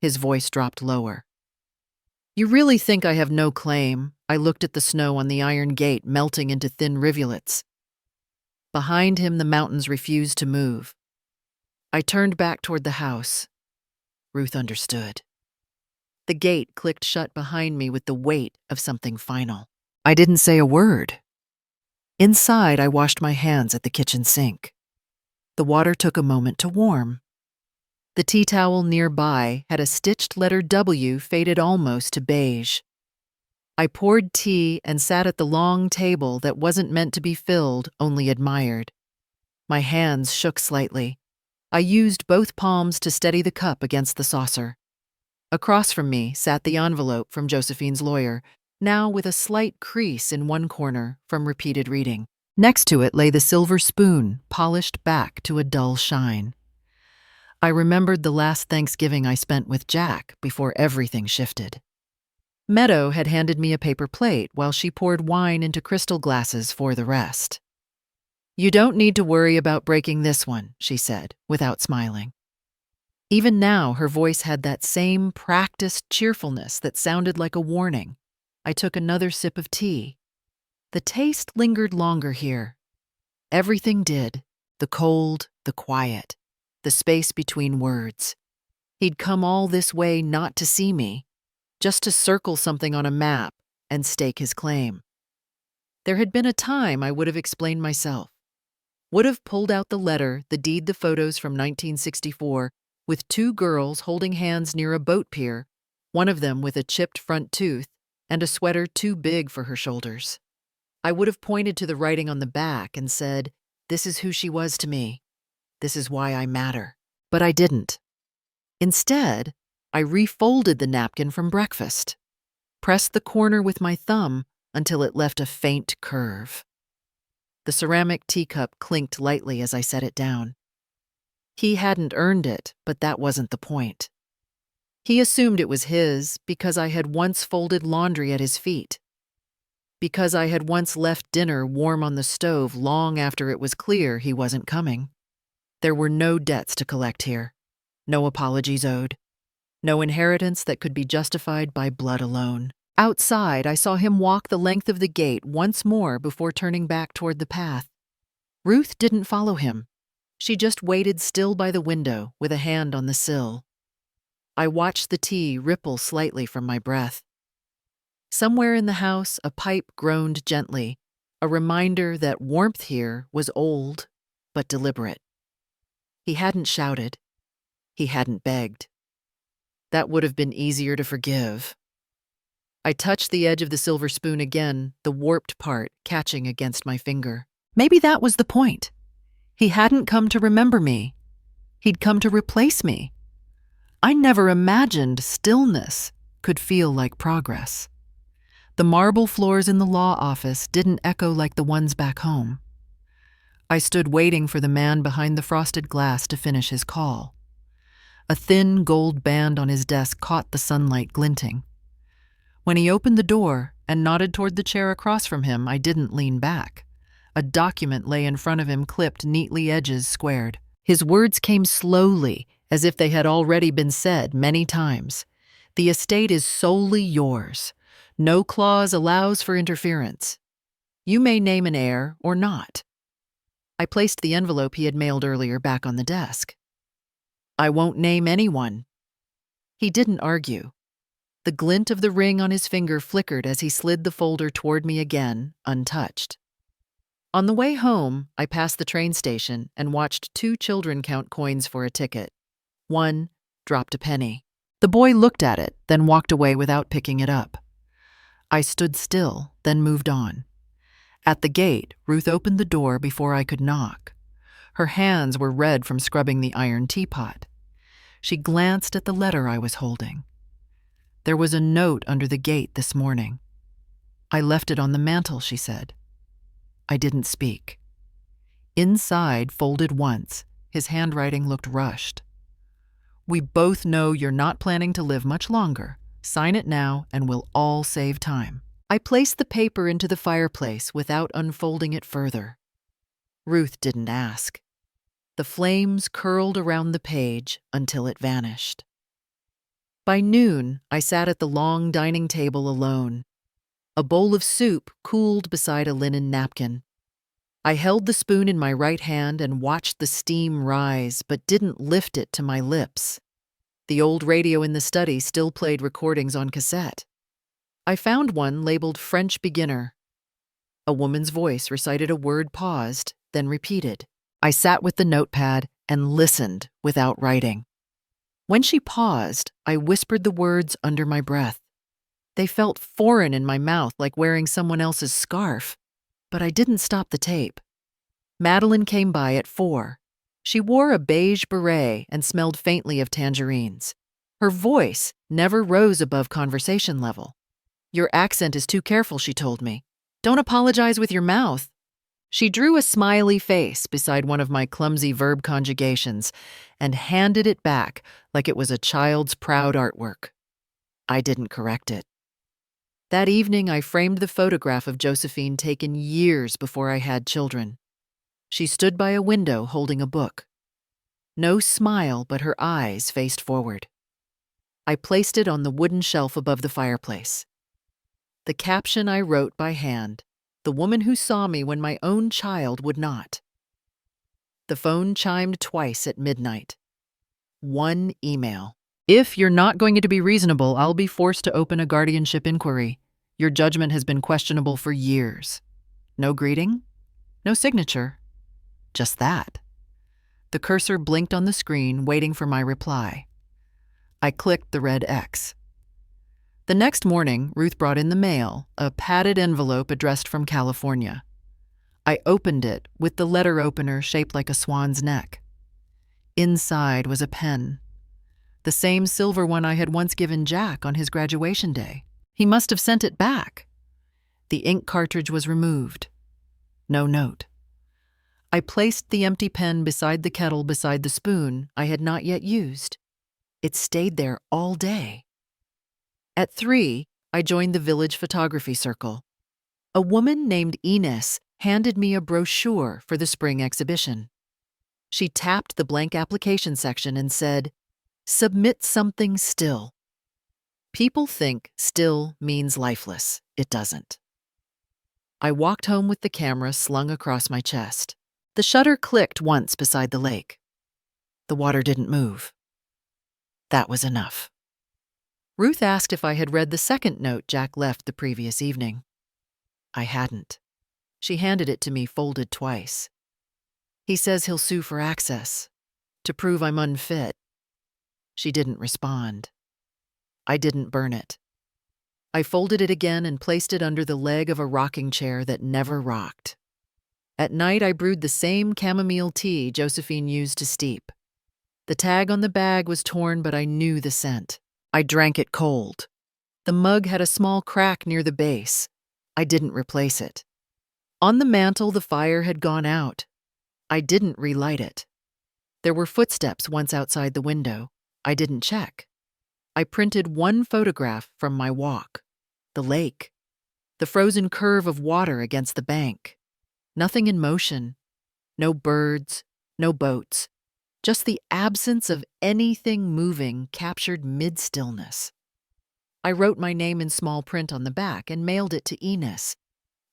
His voice dropped lower. You really think I have no claim? I looked at the snow on the iron gate melting into thin rivulets. Behind him, the mountains refused to move. I turned back toward the house. Ruth understood. The gate clicked shut behind me with the weight of something final. I didn't say a word. Inside, I washed my hands at the kitchen sink. The water took a moment to warm. The tea towel nearby had a stitched letter W faded almost to beige. I poured tea and sat at the long table that wasn't meant to be filled, only admired. My hands shook slightly. I used both palms to steady the cup against the saucer. Across from me sat the envelope from Josephine's lawyer, now with a slight crease in one corner from repeated reading. Next to it lay the silver spoon, polished back to a dull shine. I remembered the last Thanksgiving I spent with Jack before everything shifted. Meadow had handed me a paper plate while she poured wine into crystal glasses for the rest. "You don't need to worry about breaking this one," she said, without smiling. Even now, her voice had that same practiced cheerfulness that sounded like a warning. I took another sip of tea. The taste lingered longer here. Everything did. The cold, the quiet, the space between words. He'd come all this way not to see me, just to circle something on a map and stake his claim. There had been a time I would have explained myself. Would have pulled out the letter, the deed, the photos from 1964, with two girls holding hands near a boat pier, one of them with a chipped front tooth and a sweater too big for her shoulders. I would have pointed to the writing on the back and said, "This is who she was to me. This is why I matter." But I didn't. Instead, I refolded the napkin from breakfast, pressed the corner with my thumb until it left a faint curve. The ceramic teacup clinked lightly as I set it down. He hadn't earned it, but that wasn't the point. He assumed it was his because I had once folded laundry at his feet, because I had once left dinner warm on the stove long after it was clear he wasn't coming. There were no debts to collect here, no apologies owed, no inheritance that could be justified by blood alone. Outside, I saw him walk the length of the gate once more before turning back toward the path. Ruth didn't follow him. She just waited still by the window with a hand on the sill. I watched the tea ripple slightly from my breath. Somewhere in the house, a pipe groaned gently, a reminder that warmth here was old but deliberate. He hadn't shouted. He hadn't begged. That would have been easier to forgive. I touched the edge of the silver spoon again, the warped part catching against my finger. Maybe that was the point. He hadn't come to remember me. He'd come to replace me. I never imagined stillness could feel like progress. The marble floors in the law office didn't echo like the ones back home. I stood waiting for the man behind the frosted glass to finish his call. A thin gold band on his desk caught the sunlight glinting. When he opened the door and nodded toward the chair across from him, I didn't lean back. A document lay in front of him, clipped, neatly, edges squared. His words came slowly, as if they had already been said many times. "The estate is solely yours. No clause allows for interference. You may name an heir or not." I placed the envelope he had mailed earlier back on the desk. "I won't name anyone." He didn't argue. The glint of the ring on his finger flickered as he slid the folder toward me again, untouched. On the way home, I passed the train station and watched two children count coins for a ticket. One dropped a penny. The boy looked at it, then walked away without picking it up. I stood still, then moved on. At the gate, Ruth opened the door before I could knock. Her hands were red from scrubbing the iron teapot. She glanced at the letter I was holding. There was a note under the gate this morning. "I left it on the mantel," she said. I didn't speak. Inside, folded once, his handwriting looked rushed. "We both know you're not planning to live much longer. Sign it now and we'll all save time." I placed the paper into the fireplace without unfolding it further. Ruth didn't ask. The flames curled around the page until it vanished. By noon, I sat at the long dining table alone. A bowl of soup cooled beside a linen napkin. I held the spoon in my right hand and watched the steam rise, but didn't lift it to my lips. The old radio in the study still played recordings on cassette. I found one labeled French Beginner. A woman's voice recited a word, paused, then repeated. I sat with the notepad and listened without writing. When she paused, I whispered the words under my breath. They felt foreign in my mouth, like wearing someone else's scarf, but I didn't stop the tape. Madeline came by at 4. She wore a beige beret and smelled faintly of tangerines. Her voice never rose above conversation level. "Your accent is too careful," she told me. "Don't apologize with your mouth." She drew a smiley face beside one of my clumsy verb conjugations and handed it back like it was a child's proud artwork. I didn't correct it. That evening, I framed the photograph of Josephine taken years before I had children. She stood by a window holding a book. No smile, but her eyes faced forward. I placed it on the wooden shelf above the fireplace. The caption I wrote by hand: "The woman who saw me when my own child would not." The phone chimed twice at midnight. One email. "If you're not going to be reasonable, I'll be forced to open a guardianship inquiry. Your judgment has been questionable for years." No greeting, no signature, just that. The cursor blinked on the screen, waiting for my reply. I clicked the red X. The next morning, Ruth brought in the mail, a padded envelope addressed from California. I opened it with the letter opener shaped like a swan's neck. Inside was a pen, the same silver one I had once given Jack on his graduation day. He must have sent it back. The ink cartridge was removed. No note. I placed the empty pen beside the kettle beside the spoon I had not yet used. It stayed there all day. At 3, I joined the village photography circle. A woman named Ines handed me a brochure for the spring exhibition. She tapped the blank application section and said, "Submit something still." People think still means lifeless. It doesn't. I walked home with the camera slung across my chest. The shutter clicked once beside the lake. The water didn't move. That was enough. Ruth asked if I had read the second note Jack left the previous evening. I hadn't. She handed it to me folded twice. "He says he'll sue for access, to prove I'm unfit." She didn't respond. I didn't burn it. I folded it again and placed it under the leg of a rocking chair that never rocked. At night, I brewed the same chamomile tea Josephine used to steep. The tag on the bag was torn, but I knew the scent. I drank it cold. The mug had a small crack near the base. I didn't replace it. On the mantel, the fire had gone out. I didn't relight it. There were footsteps once outside the window. I didn't check. I printed one photograph from my walk. The lake. The frozen curve of water against the bank. Nothing in motion. No birds, no boats. Just the absence of anything moving captured mid-stillness. I wrote my name in small print on the back and mailed it to Ines.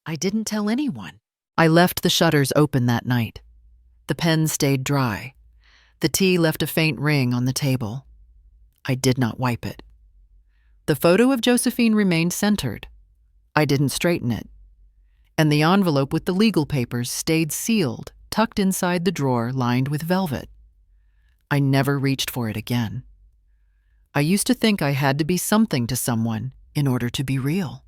I didn't tell anyone. I left the shutters open that night. The pen stayed dry. The tea left a faint ring on the table. I did not wipe it. The photo of Josephine remained centered. I didn't straighten it. And the envelope with the legal papers stayed sealed, tucked inside the drawer lined with velvet. I never reached for it again. I used to think I had to be something to someone in order to be real.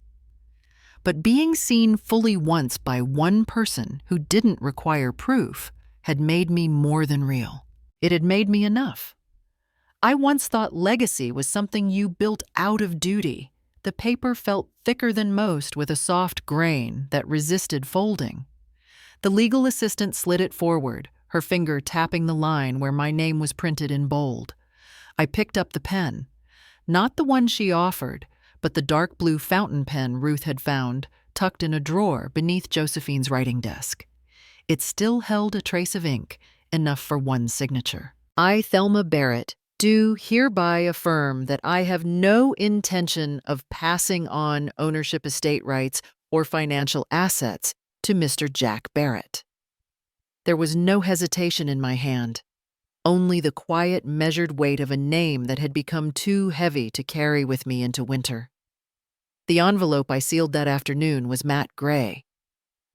But being seen fully once by one person who didn't require proof had made me more than real. It had made me enough. I once thought legacy was something you built out of duty. The paper felt thicker than most with a soft grain that resisted folding. The legal assistant slid it forward, her finger tapping the line where my name was printed in bold. I picked up the pen. Not the one she offered, but the dark blue fountain pen Ruth had found, tucked in a drawer beneath Josephine's writing desk. It still held a trace of ink, enough for one signature. "I, Thelma Barrett, do hereby affirm that I have no intention of passing on ownership estate rights or financial assets to Mr. Jack Barrett." There was no hesitation in my hand, only the quiet, measured weight of a name that had become too heavy to carry with me into winter. The envelope I sealed that afternoon was matte gray.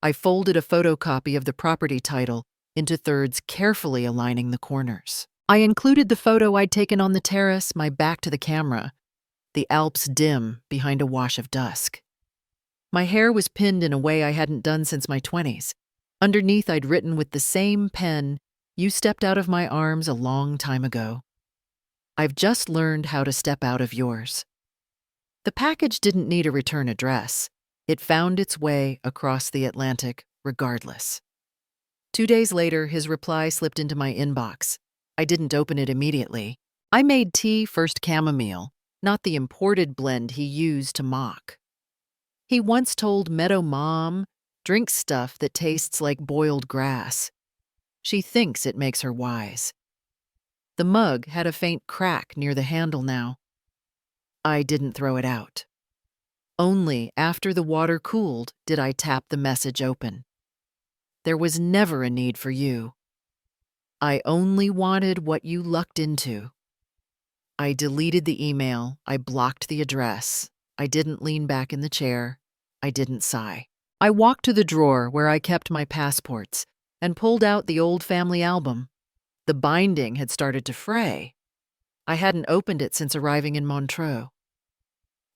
I folded a photocopy of the property title into thirds, carefully aligning the corners. I included the photo I'd taken on the terrace, my back to the camera, the Alps dim behind a wash of dusk. My hair was pinned in a way I hadn't done since my 20s. Underneath, I'd written with the same pen, "You stepped out of my arms a long time ago. I've just learned how to step out of yours." The package didn't need a return address. It found its way across the Atlantic regardless. 2 days later, his reply slipped into my inbox. I didn't open it immediately. I made tea first chamomile, not the imported blend he used to mock. He once told Meadow Mom, "Drink stuff that tastes like boiled grass. She thinks it makes her wise." The mug had a faint crack near the handle now. I didn't throw it out. Only after the water cooled did I tap the message open. "There was never a need for you. I only wanted what you lucked into." I deleted the email. I blocked the address. I didn't lean back in the chair. I didn't sigh. I walked to the drawer where I kept my passports and pulled out the old family album. The binding had started to fray. I hadn't opened it since arriving in Montreux.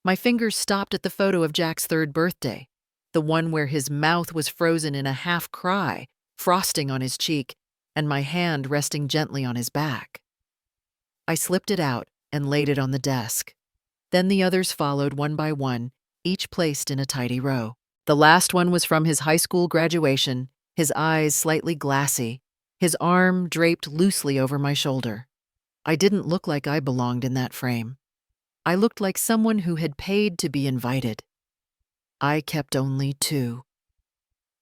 My fingers stopped at the photo of Jack's 3rd birthday, the one where his mouth was frozen in a half cry, frosting on his cheek, and my hand resting gently on his back. I slipped it out and laid it on the desk. Then the others followed one by one, each placed in a tidy row. The last one was from his high school graduation, his eyes slightly glassy, his arm draped loosely over my shoulder. I didn't look like I belonged in that frame. I looked like someone who had paid to be invited. I kept only 2.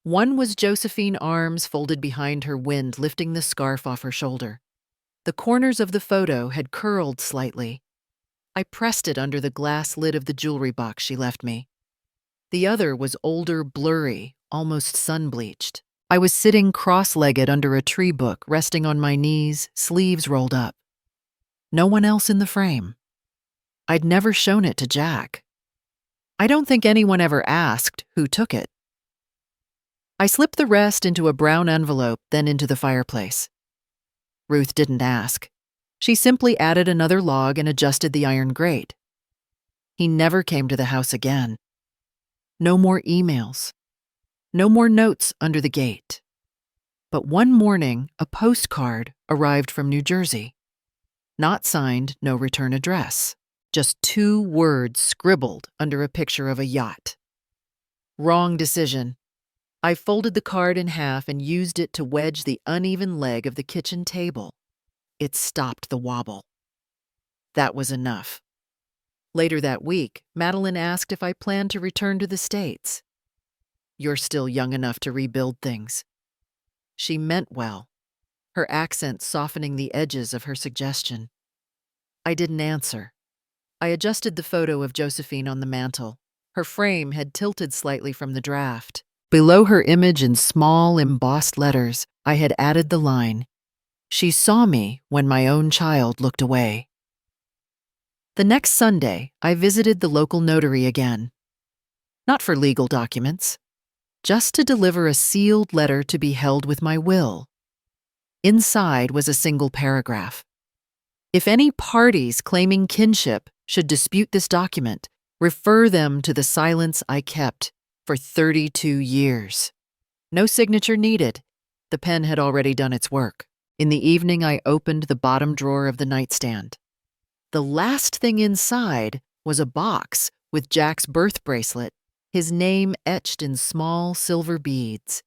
One was Josephine, arms folded behind her, wind lifting the scarf off her shoulder. The corners of the photo had curled slightly. I pressed it under the glass lid of the jewelry box she left me. The other was older, blurry, almost sun-bleached. I was sitting cross-legged under a tree book, resting on my knees, sleeves rolled up. No one else in the frame. I'd never shown it to Jack. I don't think anyone ever asked who took it. I slipped the rest into a brown envelope, then into the fireplace. Ruth didn't ask. She simply added another log and adjusted the iron grate. He never came to the house again. No more emails. No more notes under the gate. But one morning, a postcard arrived from New Jersey. Not signed, no return address. Just 2 words scribbled under a picture of a yacht. Wrong decision. I folded the card in half and used it to wedge the uneven leg of the kitchen table. It stopped the wobble. That was enough. Later that week, Madeline asked if I planned to return to the States. "You're still young enough to rebuild things." She meant well, her accent softening the edges of her suggestion. I didn't answer. I adjusted the photo of Josephine on the mantel. Her frame had tilted slightly from the draft. Below her image in small, embossed letters, I had added the line, "She saw me when my own child looked away." The next Sunday, I visited the local notary again. Not for legal documents, just to deliver a sealed letter to be held with my will. Inside was a single paragraph. If any parties claiming kinship should dispute this document, refer them to the silence I kept for 32 years. No signature needed. The pen had already done its work. In the evening, I opened the bottom drawer of the nightstand. The last thing inside was a box with Jack's birth bracelet, his name etched in small silver beads.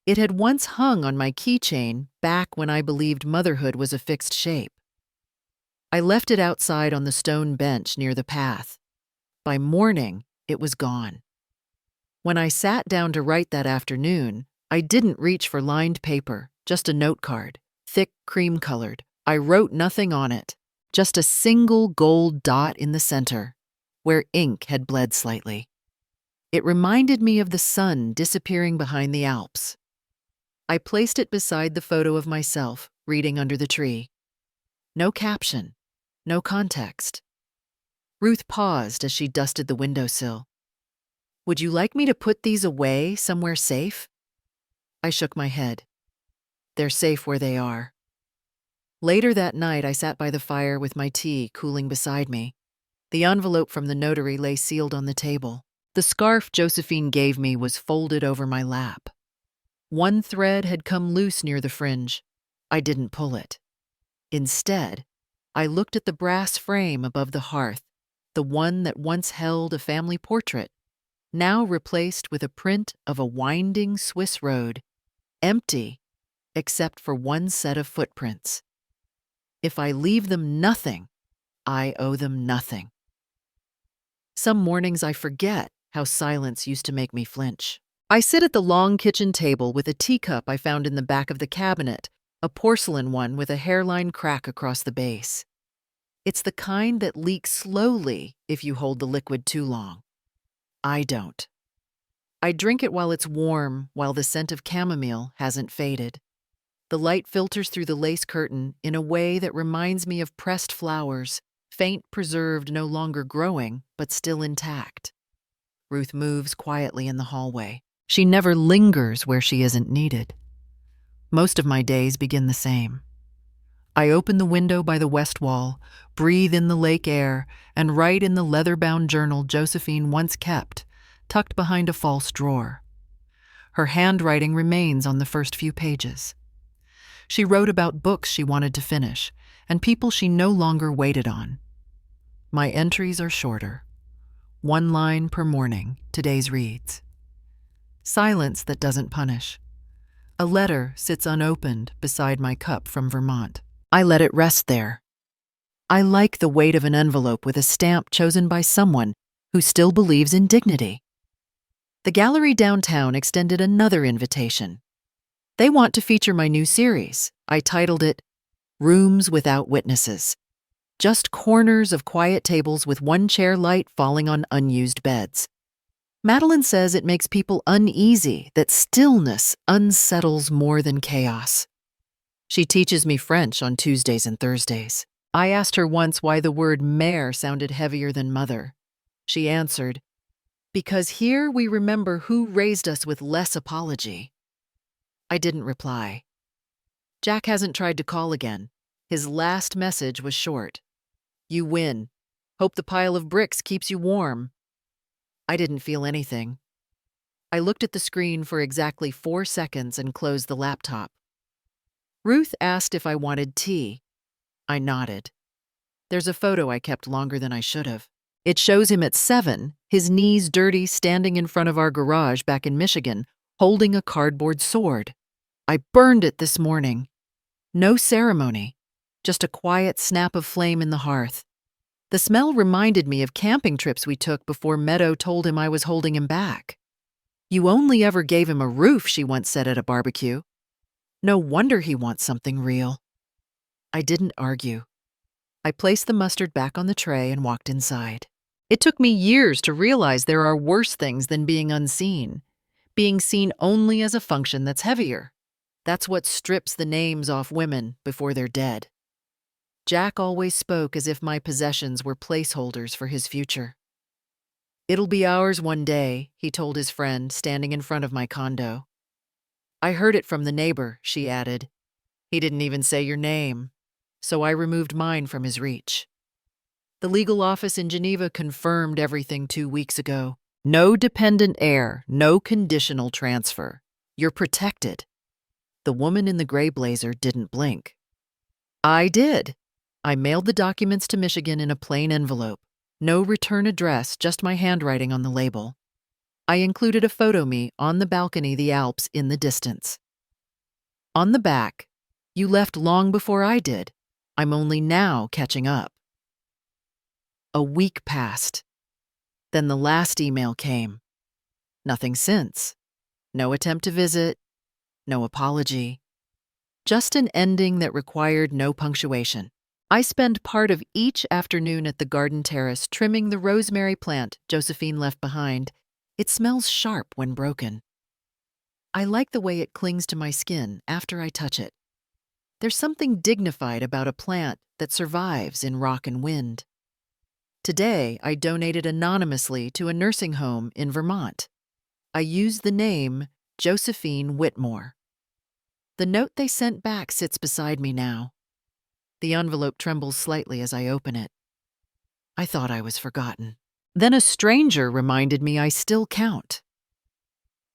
It had once hung on my keychain back when I believed motherhood was a fixed shape. I left it outside on the stone bench near the path. By morning, it was gone. When I sat down to write that afternoon, I didn't reach for lined paper, just a note card, thick cream-colored. I wrote nothing on it, just a single gold dot in the center, where ink had bled slightly. It reminded me of the sun disappearing behind the Alps. I placed it beside the photo of myself, reading under the tree. No caption, no context. Ruth paused as she dusted the windowsill. "Would you like me to put these away somewhere safe?" I shook my head. "They're safe where they are." Later that night, I sat by the fire with my tea cooling beside me. The envelope from the notary lay sealed on the table. The scarf Josephine gave me was folded over my lap. One thread had come loose near the fringe. I didn't pull it. Instead, I looked at the brass frame above the hearth, the one that once held a family portrait, now replaced with a print of a winding Swiss road, empty except for one set of footprints. If I leave them nothing, I owe them nothing. Some mornings I forget how silence used to make me flinch. I sit at the long kitchen table with a teacup I found in the back of the cabinet, a porcelain one with a hairline crack across the base. It's the kind that leaks slowly if you hold the liquid too long. I don't. I drink it while it's warm, while the scent of chamomile hasn't faded. The light filters through the lace curtain in a way that reminds me of pressed flowers, faint preserved, no longer growing, but still intact. Ruth moves quietly in the hallway. She never lingers where she isn't needed. Most of my days begin the same. I open the window by the west wall, breathe in the lake air, and write in the leather-bound journal Josephine once kept, tucked behind a false drawer. Her handwriting remains on the first few pages. She wrote about books she wanted to finish and people she no longer waited on. My entries are shorter. 1 line per morning, today's reads. Silence that doesn't punish. A letter sits unopened beside my cup from Vermont. I let it rest there. I like the weight of an envelope with a stamp chosen by someone who still believes in dignity. The gallery downtown extended another invitation. They want to feature my new series. I titled it Rooms Without Witnesses. Just corners of quiet tables with one chair light falling on unused beds. Madeline says it makes people uneasy, that stillness unsettles more than chaos. She teaches me French on Tuesdays and Thursdays. I asked her once why the word mère sounded heavier than mother. She answered, "Because here we remember who raised us with less apology." I didn't reply. Jack hasn't tried to call again. His last message was short. "You win. Hope the pile of bricks keeps you warm." I didn't feel anything. I looked at the screen for exactly 4 seconds and closed the laptop. Ruth asked if I wanted tea. I nodded. There's a photo I kept longer than I should have. It shows him at 7, his knees dirty, standing in front of our garage back in Michigan, holding a cardboard sword. I burned it this morning. No ceremony, just a quiet snap of flame in the hearth. The smell reminded me of camping trips we took before Meadow told him I was holding him back. "You only ever gave him a roof," she once said at a barbecue. No wonder he wants something real. I didn't argue. I placed the mustard back on the tray and walked inside. It took me years to realize there are worse things than being unseen. Being seen only as a function that's heavier. That's what strips the names off women before they're dead. Jack always spoke as if my possessions were placeholders for his future. "It'll be ours one day," he told his friend, standing in front of my condo. "I heard it from the neighbor," she added. "He didn't even say your name." So I removed mine from his reach. The legal office in Geneva confirmed everything 2 weeks ago. No dependent heir, no conditional transfer. You're protected. The woman in the gray blazer didn't blink. I did. I mailed the documents to Michigan in a plain envelope. No return address, just my handwriting on the label. I included a photo me on the balcony, the Alps in the distance. On the back, "You left long before I did. I'm only now catching up." A week passed. Then the last email came. Nothing since. No attempt to visit. No apology. Just an ending that required no punctuation. I spend part of each afternoon at the garden terrace trimming the rosemary plant Josephine left behind. It smells sharp when broken. I like the way it clings to my skin after I touch it. There's something dignified about a plant that survives in rock and wind. Today, I donated anonymously to a nursing home in Vermont. I used the name Josephine Whitmore. The note they sent back sits beside me now. The envelope trembles slightly as I open it. I thought I was forgotten. Then a stranger reminded me I still count.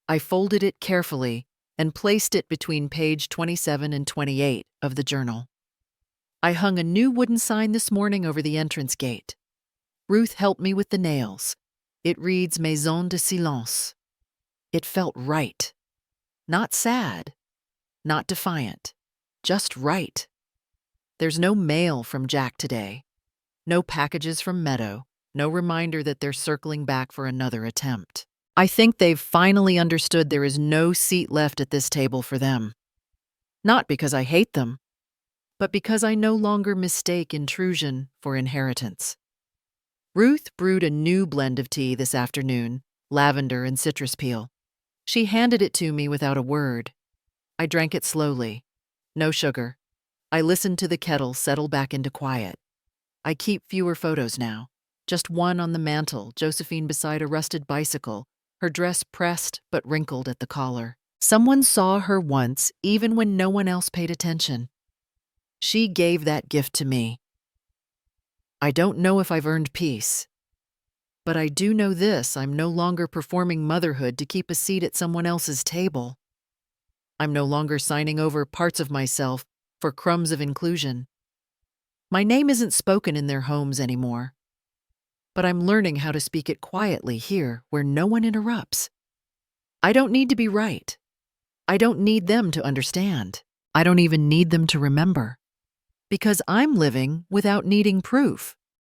I folded it carefully, and placed it between page 27 and 28 of the journal. I hung a new wooden sign this morning over the entrance gate. Ruth helped me with the nails. It reads Maison de Silence. It felt right. Not sad, not defiant, just right. There's no mail from Jack today. No packages from Meadow. No reminder that they're circling back for another attempt. I think they've finally understood there is no seat left at this table for them. Not because I hate them, but because I no longer mistake intrusion for inheritance. Ruth brewed a new blend of tea this afternoon, lavender and citrus peel. She handed it to me without a word. I drank it slowly. No sugar. I listened to the kettle settle back into quiet. I keep fewer photos now. Just one on the mantel, Josephine beside a rusted bicycle, her dress pressed but wrinkled at the collar. Someone saw her once, even when no one else paid attention. She gave that gift to me. I don't know if I've earned peace. But I do know this: I'm no longer performing motherhood to keep a seat at someone else's table. I'm no longer signing over parts of myself for crumbs of inclusion. My name isn't spoken in their homes anymore. But I'm learning how to speak it quietly here where no one interrupts. I don't need to be right. I don't need them to understand. I don't even need them to remember. Because I'm living without needing proof.